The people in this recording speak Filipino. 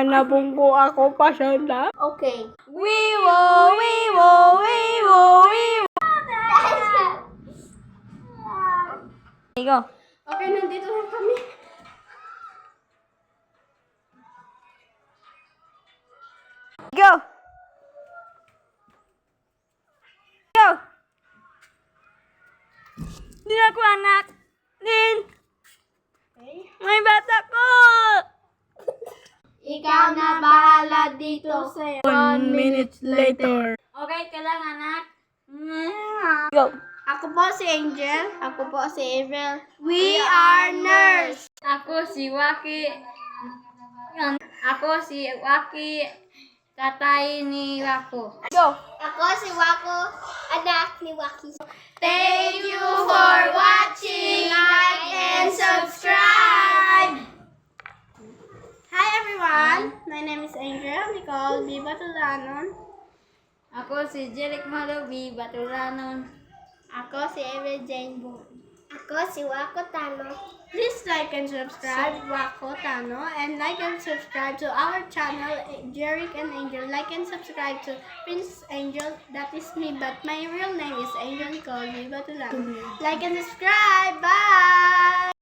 nabungko ako pa siya na. Okay. Wiwo, wiwo, wiwo, wiwo. Go. Okay, nandito na kami. Go. Go. Din ako anak. Din. Okay. May bata ko. Ikaw na bahala dito sa 1 minute later. Okay ka lang, anak? Go. Ako po si Angel. Ako po si Avril. We are nurse. Ako si Waki. Ako si Waki. Tatay ni Wako. Go. Ako si Wako, anak ni Waki. Thank you for watching. Like and subscribe. Hi everyone. My name is Angel Nicole B. Batulanon. Ako si Jeric Malubi Baturanon. Ako si Ever Jane Boone. Ako si Wako Tano. Please like and subscribe Wako Tano and like and subscribe to our channel Jeric and Angel. Like and subscribe to Prince Angel. That is me, but my real name is Angel Nicole B. Batulanon. Like and subscribe. Bye.